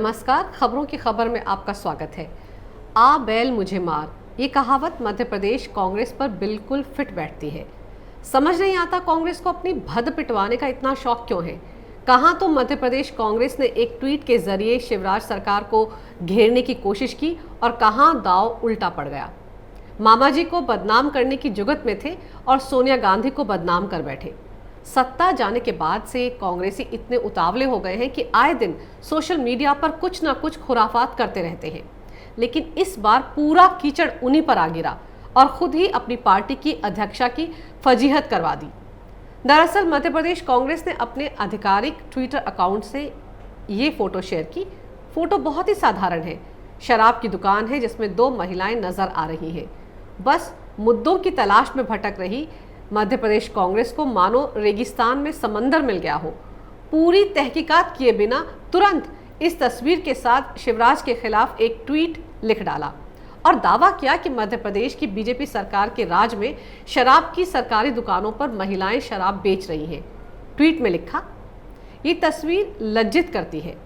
नमस्कार, खबरों की खबर में आपका स्वागत है। आ बैल मुझे मार, ये कहावत मध्य प्रदेश कांग्रेस पर बिल्कुल फिट बैठती है। समझ नहीं आता कांग्रेस को अपनी भद पिटवाने का इतना शौक क्यों है। कहाँ तो मध्य प्रदेश कांग्रेस ने एक ट्वीट के जरिए शिवराज सरकार को घेरने की कोशिश की और कहाँ दांव उल्टा पड़ गया। मामा जी को बदनाम करने की जुगत में थे और सोनिया गांधी को बदनाम कर बैठे। सत्ता जाने के बाद से कांग्रेसी इतने उतावले हो गए हैं कि आए दिन सोशल मीडिया पर कुछ ना कुछ खुराफात करते रहते हैं, लेकिन इस बार पूरा कीचड़ उन्हीं पर आ गिरा और खुद ही अपनी पार्टी की अध्यक्षा की फजीहत करवा दी। दरअसल मध्य प्रदेश कांग्रेस ने अपने आधिकारिक ट्विटर अकाउंट से ये फोटो शेयर की। फोटो बहुत ही साधारण है। शराब की दुकान है जिसमें दो महिलाएं नजर आ रही हैं। बस मुद्दों की तलाश में भटक रही मध्य प्रदेश कांग्रेस को मानो रेगिस्तान में समंदर मिल गया हो। पूरी तहकीकात किए बिना तुरंत इस तस्वीर के साथ शिवराज के खिलाफ एक ट्वीट लिख डाला और दावा किया कि मध्य प्रदेश की बीजेपी सरकार के राज में शराब की सरकारी दुकानों पर महिलाएं शराब बेच रही हैं। ट्वीट में लिखा, ये तस्वीर लज्जित करती है।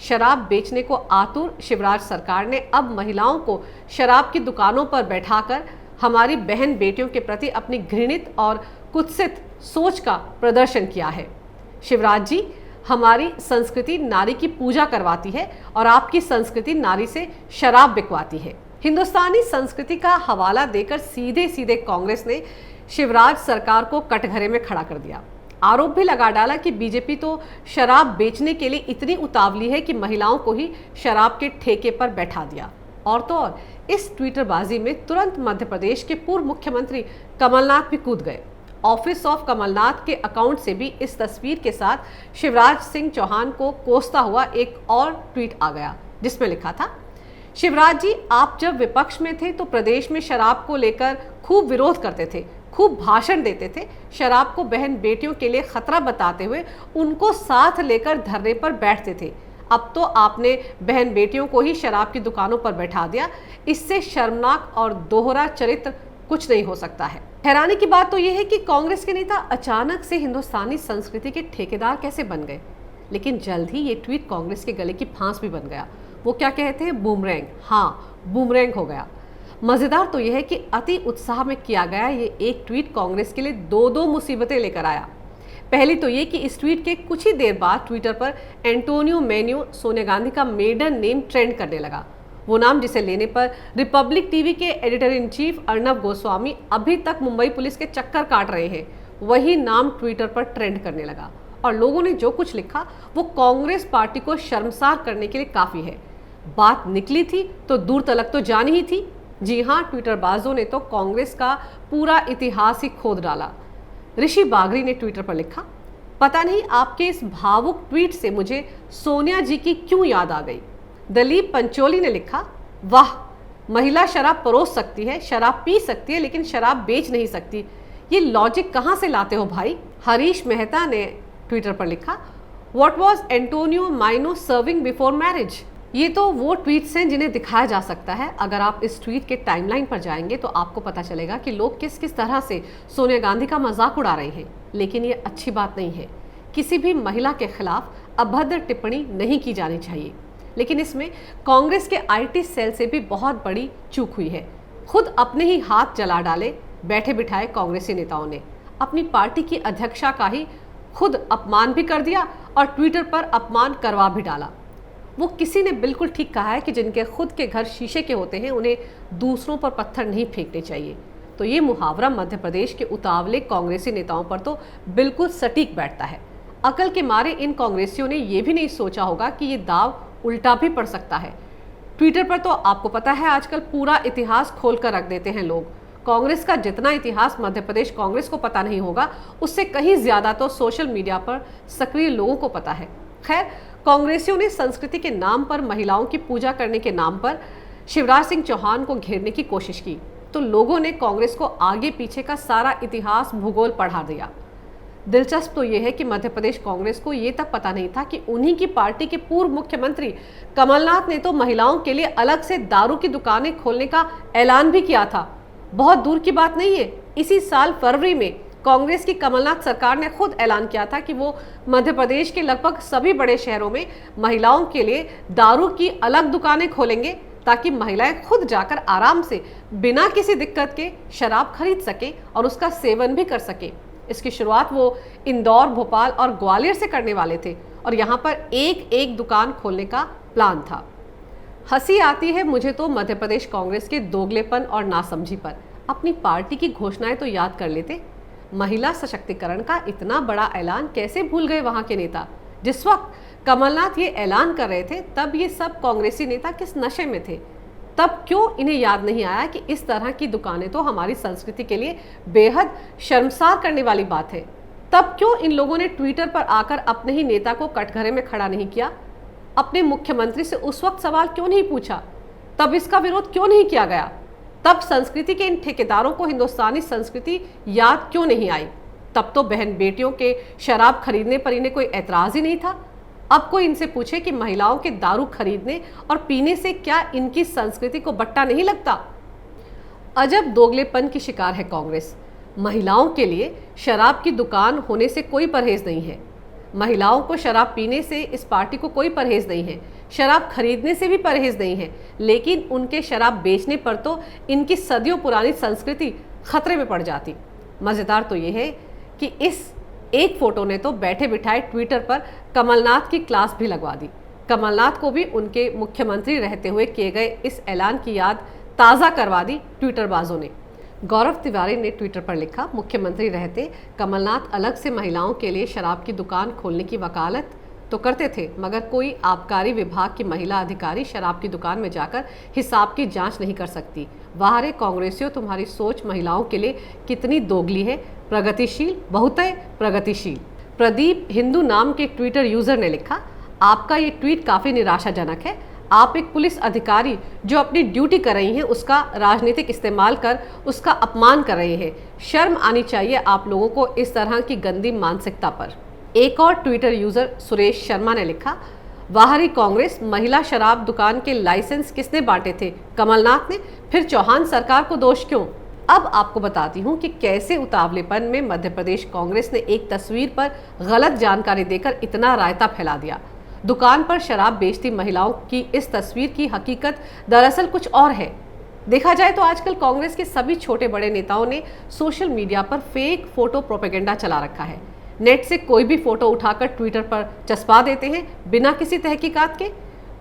शराब बेचने को आतुर शिवराज सरकार ने अब महिलाओं को शराब की दुकानों पर बैठाकर हमारी बहन बेटियों के प्रति अपनी घृणित और कुत्सित सोच का प्रदर्शन किया है। शिवराज जी, हमारी संस्कृति नारी की पूजा करवाती है और आपकी संस्कृति नारी से शराब बिकवाती है। हिंदुस्तानी संस्कृति का हवाला देकर सीधे सीधे कांग्रेस ने शिवराज सरकार को कटघरे में खड़ा कर दिया। आरोप भी लगा डाला कि बीजेपी तो शराब बेचने के लिए इतनी उतावली है कि महिलाओं को ही शराब के ठेके पर बैठा दिया। और तो और इस ट्विटरबाजी में तुरंत मध्य प्रदेश के पूर्व मुख्यमंत्री कमलनाथ भी कूद गए। ऑफिस ऑफ कमलनाथ के अकाउंट से भी इस तस्वीर के साथ शिवराज सिंह चौहान को कोसता हुआ एक और ट्वीट आ गया, जिसमें लिखा था, शिवराज जी, आप जब विपक्ष में थे तो प्रदेश में शराब को लेकर खूब विरोध करते थे, खूब भाषण देते थे, शराब को बहन बेटियों के लिए खतरा बताते हुए उनको साथ लेकर धरने पर बैठते थे। अब तो आपने बहन बेटियों को ही शराब की दुकानों पर बैठा दिया। इससे शर्मनाक और दोहरा चरित्र कुछ नहीं हो सकता है। हैरानी की बात तो यह है कि कांग्रेस के नेता अचानक से हिंदुस्तानी संस्कृति के ठेकेदार कैसे बन गए। लेकिन जल्द ही ये ट्वीट कांग्रेस के गले की फांस भी बन गया। वो क्या कहते हैं, बूमरैंग। हाँ, बूमरैंग हो गया। मजेदार तो यह है कि अति उत्साह में किया गया ये एक ट्वीट कांग्रेस के लिए दो मुसीबतें लेकर आया। पहली तो ये कि इस ट्वीट के कुछ ही देर बाद ट्विटर पर एंटोनियो मेन्यू, सोनिया गांधी का मेडन नेम ट्रेंड करने लगा। वो नाम जिसे लेने पर रिपब्लिक टीवी के editor in chief Arnab Goswami अभी तक मुंबई पुलिस के चक्कर काट रहे हैं, वही नाम ट्विटर पर ट्रेंड करने लगा। और लोगों ने जो कुछ लिखा वो कांग्रेस पार्टी को शर्मसार करने के लिए काफ़ी है। बात निकली थी तो दूर तलक तो जानी ही थी। जी हाँ, ट्विटरबाजों ने तो कांग्रेस का पूरा इतिहास ही खोद डाला। ऋषि बागरी ने ट्विटर पर लिखा, पता नहीं आपके इस भावुक ट्वीट से मुझे सोनिया जी की क्यों याद आ गई। दलीप पंचोली ने लिखा, वाह, महिला शराब परोस सकती है, शराब पी सकती है, लेकिन शराब बेच नहीं सकती। ये लॉजिक कहाँ से लाते हो भाई। हरीश मेहता ने ट्विटर पर लिखा, what was Antonio Maino serving before marriage. ये तो वो ट्वीट्स हैं जिन्हें दिखाया जा सकता है। अगर आप इस ट्वीट के टाइमलाइन पर जाएंगे तो आपको पता चलेगा कि लोग किस किस तरह से सोनिया गांधी का मजाक उड़ा रहे हैं। लेकिन ये अच्छी बात नहीं है। किसी भी महिला के खिलाफ अभद्र टिप्पणी नहीं की जानी चाहिए। लेकिन इसमें कांग्रेस के आईटी सेल से भी बहुत बड़ी चूक हुई है। खुद अपने ही हाथ जला डाले बैठे बिठाए कांग्रेसी नेताओं ने अपनी पार्टी की अध्यक्षा का ही खुद अपमान भी कर दिया और ट्विटर पर अपमान करवा भी डाला। वो किसी ने बिल्कुल ठीक कहा है कि जिनके खुद के घर शीशे के होते हैं उन्हें दूसरों पर पत्थर नहीं फेंकने चाहिए। तो ये मुहावरा मध्य प्रदेश के उतावले कांग्रेसी नेताओं पर तो बिल्कुल सटीक बैठता है। अकल के मारे इन कांग्रेसियों ने ये भी नहीं सोचा होगा कि ये दाव उल्टा भी पड़ सकता है। ट्विटर पर तो आपको पता है आजकल पूरा इतिहास खोल कर रख देते हैं लोग। कांग्रेस का जितना इतिहास मध्य प्रदेश कांग्रेस को पता नहीं होगा, उससे कहीं ज्यादा तो सोशल मीडिया पर सक्रिय लोगों को पता है। खैर, कांग्रेसियों ने संस्कृति के नाम पर, महिलाओं की पूजा करने के नाम पर शिवराज सिंह चौहान को घेरने की कोशिश की तो लोगों ने कांग्रेस को आगे पीछे का सारा इतिहास भूगोल पढ़ा दिया। दिलचस्प तो यह है कि मध्य प्रदेश कांग्रेस को ये तक पता नहीं था कि उन्हीं की पार्टी के पूर्व मुख्यमंत्री कमलनाथ ने तो महिलाओं के लिए अलग से दारू की दुकानें खोलने का ऐलान भी किया था। बहुत दूर की बात नहीं है, इसी साल फरवरी में कांग्रेस की कमलनाथ सरकार ने खुद ऐलान किया था कि वो मध्य प्रदेश के लगभग सभी बड़े शहरों में महिलाओं के लिए दारू की अलग दुकानें खोलेंगे ताकि महिलाएं खुद जाकर आराम से बिना किसी दिक्कत के शराब खरीद सके और उसका सेवन भी कर सके। इसकी शुरुआत वो इंदौर, भोपाल और ग्वालियर से करने वाले थे और यहाँ पर एक एक दुकान खोलने का प्लान था। हंसी आती है मुझे तो मध्य प्रदेश कांग्रेस के दोगलेपन और नासमझी पर। अपनी पार्टी की घोषणाएं तो याद कर लेते। महिला सशक्तिकरण का इतना बड़ा ऐलान कैसे भूल गए वहां के नेता? जिस वक्त कमलनाथ ये ऐलान कर रहे थे तब ये सब कांग्रेसी नेता किस नशे में थे? तब क्यों इन्हें याद नहीं आया कि इस तरह की दुकानें तो हमारी संस्कृति के लिए बेहद शर्मसार करने वाली बात है? तब क्यों इन लोगों ने ट्विटर पर आकर अपने ही नेता को कटघरे में खड़ा नहीं किया? अपने मुख्यमंत्री से उस वक्त सवाल क्यों नहीं पूछा? तब इसका विरोध क्यों नहीं किया गया? तब संस्कृति के इन ठेकेदारों को हिंदुस्तानी संस्कृति याद क्यों नहीं आई? तब तो बहन बेटियों के शराब खरीदने पर इन्हें कोई एतराज ही नहीं था। अब कोई इनसे पूछे कि महिलाओं के दारू खरीदने और पीने से क्या इनकी संस्कृति को बट्टा नहीं लगता? अजब दोगलेपन की शिकार है कांग्रेस। महिलाओं के लिए शराब की दुकान होने से कोई परहेज नहीं है। महिलाओं को शराब पीने से इस पार्टी को कोई परहेज नहीं है। शराब खरीदने से भी परहेज नहीं है, लेकिन उनके शराब बेचने पर तो इनकी सदियों पुरानी संस्कृति खतरे में पड़ जाती। मज़ेदार तो ये है कि इस एक फोटो ने तो बैठे बिठाए ट्विटर पर कमलनाथ की क्लास भी लगवा दी। कमलनाथ को भी उनके मुख्यमंत्री रहते हुए किए गए इस ऐलान की याद ताज़ा करवा दी ट्विटरबाजों ने। गौरव तिवारी ने ट्विटर पर लिखा, मुख्यमंत्री रहते कमलनाथ अलग से महिलाओं के लिए शराब की दुकान खोलने की वकालत तो करते थे, मगर कोई आबकारी विभाग की महिला अधिकारी शराब की दुकान में जाकर हिसाब की जांच नहीं कर सकती। वाह रे कांग्रेसियों, तुम्हारी सोच महिलाओं के लिए कितनी दोगली है। प्रगतिशील, बहुत प्रगतिशील। प्रदीप हिंदू नाम के ट्विटर यूजर ने लिखा, आपका ये ट्वीट काफ़ी निराशाजनक है। आप एक पुलिस अधिकारी जो अपनी ड्यूटी कर रही हैं उसका राजनीतिक इस्तेमाल कर उसका अपमान कर रहे हैं। शर्म आनी चाहिए आप लोगों को इस तरह की गंदी मानसिकता पर। एक और ट्विटर यूजर सुरेश शर्मा ने लिखा, बाहरी कांग्रेस, महिला शराब दुकान के लाइसेंस किसने बांटे थे? कमलनाथ ने। फिर चौहान सरकार को दोष क्यों? अब आपको बताती हूँ कि कैसे उतावलेपन में मध्य प्रदेश कांग्रेस ने एक तस्वीर पर गलत जानकारी देकर इतना रायता फैला दिया। दुकान पर शराब बेचती महिलाओं की इस तस्वीर की हकीकत दरअसल कुछ और है। देखा जाए तो आजकल कांग्रेस के सभी छोटे बड़े नेताओं ने सोशल मीडिया पर फेक फोटो प्रोपेगेंडा चला रखा है। नेट से कोई भी फोटो उठाकर ट्विटर पर चस्पा देते हैं बिना किसी तहकीकात के।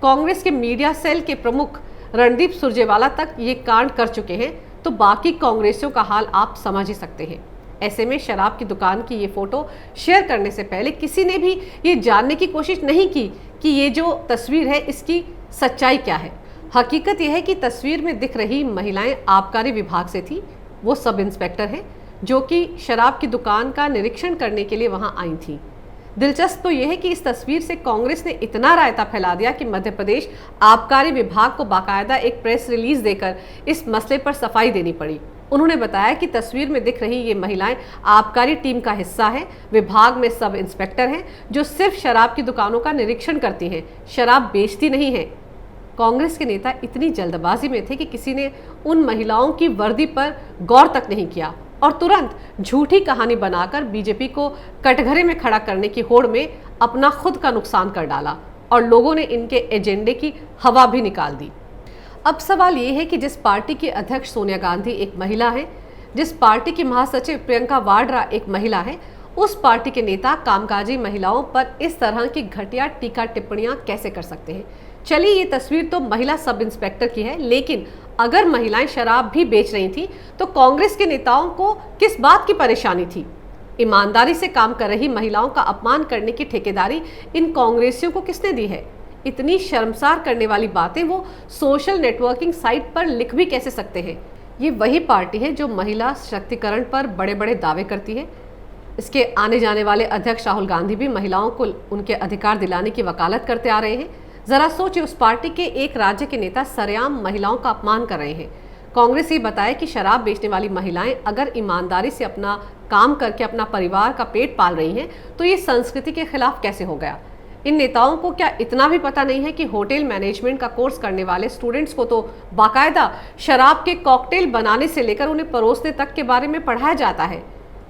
कांग्रेस के मीडिया सेल के प्रमुख रणदीप सुरजेवाला तक ये कांड कर चुके हैं, तो बाकी कांग्रेसियों का हाल आप समझ ही सकते हैं। ऐसे में शराब की दुकान की ये फोटो शेयर करने से पहले किसी ने भी ये जानने की कोशिश नहीं की कि ये जो तस्वीर है इसकी सच्चाई क्या है। हकीकत यह है कि तस्वीर में दिख रही महिलाएं आबकारी विभाग से थी। वो सब इंस्पेक्टर हैं जो कि शराब की दुकान का निरीक्षण करने के लिए वहां आई थी। दिलचस्प तो यह है कि इस तस्वीर से कांग्रेस ने इतना रायता फैला दिया कि मध्य प्रदेश आबकारी विभाग को बाकायदा एक प्रेस रिलीज देकर इस मसले पर सफाई देनी पड़ी। उन्होंने बताया कि तस्वीर में दिख रही ये महिलाएं आबकारी टीम का हिस्सा है। विभाग में सब इंस्पेक्टर हैं जो सिर्फ शराब की दुकानों का निरीक्षण करती हैं, शराब बेचती नहीं है। कांग्रेस के नेता इतनी जल्दबाजी में थे कि किसी ने उन महिलाओं की वर्दी पर गौर तक नहीं किया और तुरंत झूठी कहानी बनाकर बीजेपी को कटघरे में खड़ा करने की होड़ में अपना खुद का नुकसान कर डाला और लोगों ने इनके एजेंडे की हवा भी निकाल दी। अब सवाल ये है कि जिस पार्टी की अध्यक्ष सोनिया गांधी एक महिला है, जिस पार्टी की महासचिव प्रियंका वाड्रा एक महिला है, उस पार्टी के नेता कामकाजी महिलाओं पर इस तरह की घटिया टीका टिप्पणियां कैसे कर सकते हैं? चलिए, ये तस्वीर तो महिला सब इंस्पेक्टर की है, लेकिन अगर महिलाएं शराब भी बेच रही थी तो कांग्रेस के नेताओं को किस बात की परेशानी थी? ईमानदारी से काम कर रही महिलाओं का अपमान करने की ठेकेदारी इन कांग्रेसियों को किसने दी है? इतनी शर्मसार करने वाली बातें वो सोशल नेटवर्किंग साइट पर लिख भी कैसे सकते हैं? ये वही पार्टी है जो महिला सशक्तिकरण पर बड़े बड़े दावे करती है। इसके आने जाने वाले अध्यक्ष राहुल गांधी भी महिलाओं को उनके अधिकार दिलाने की वकालत करते आ रहे हैं। जरा सोचिए, उस पार्टी के एक राज्य के नेता सरेआम महिलाओं का अपमान कर रहे हैं। कांग्रेस ये बताए कि शराब बेचने वाली महिलाएं अगर ईमानदारी से अपना काम करके अपना परिवार का पेट पाल रही हैं तो ये संस्कृति के खिलाफ कैसे हो गया? इन नेताओं को क्या इतना भी पता नहीं है कि होटल मैनेजमेंट का कोर्स करने वाले स्टूडेंट्स को तो बाकायदा शराब के कॉकटेल बनाने से लेकर उन्हें परोसने तक के बारे में पढ़ाया जाता है।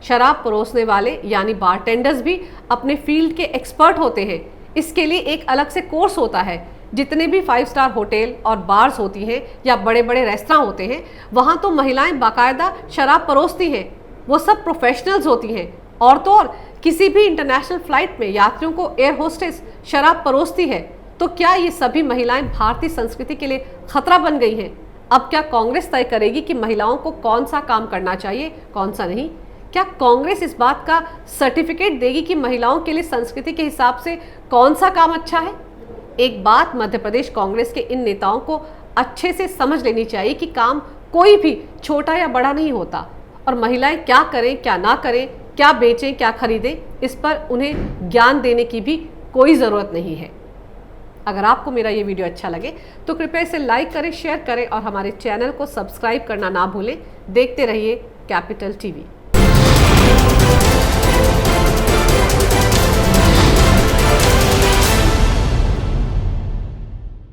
शराब परोसने वाले यानी बारटेंडर्स भी अपने फील्ड के एक्सपर्ट होते हैं। इसके लिए एक अलग से कोर्स होता है। जितने भी 5 स्टार होटल और बार्स होती हैं या बड़े बड़े रेस्तरां होते हैं, वहाँ तो महिलाएं बाकायदा शराब परोसती हैं। वो सब प्रोफेशनल्स होती हैं। और तो और किसी भी इंटरनेशनल फ्लाइट में यात्रियों को एयर होस्टेस शराब परोसती है। तो क्या ये सभी महिलाएं भारतीय संस्कृति के लिए खतरा बन गई हैं? अब क्या कांग्रेस तय करेगी कि महिलाओं को कौन सा काम करना चाहिए, कौन सा नहीं? क्या कांग्रेस इस बात का सर्टिफिकेट देगी कि महिलाओं के लिए संस्कृति के हिसाब से कौन सा काम अच्छा है? एक बात मध्य प्रदेश कांग्रेस के इन नेताओं को अच्छे से समझ लेनी चाहिए कि काम कोई भी छोटा या बड़ा नहीं होता, और महिलाएं क्या करें क्या ना करें, क्या बेचें क्या खरीदें, इस पर उन्हें ज्ञान देने की भी कोई ज़रूरत नहीं है। अगर आपको मेरा ये वीडियो अच्छा लगे तो कृपया इसे लाइक करें, शेयर करें और हमारे चैनल को सब्सक्राइब करना ना भूलें। देखते रहिए कैपिटल टीवी।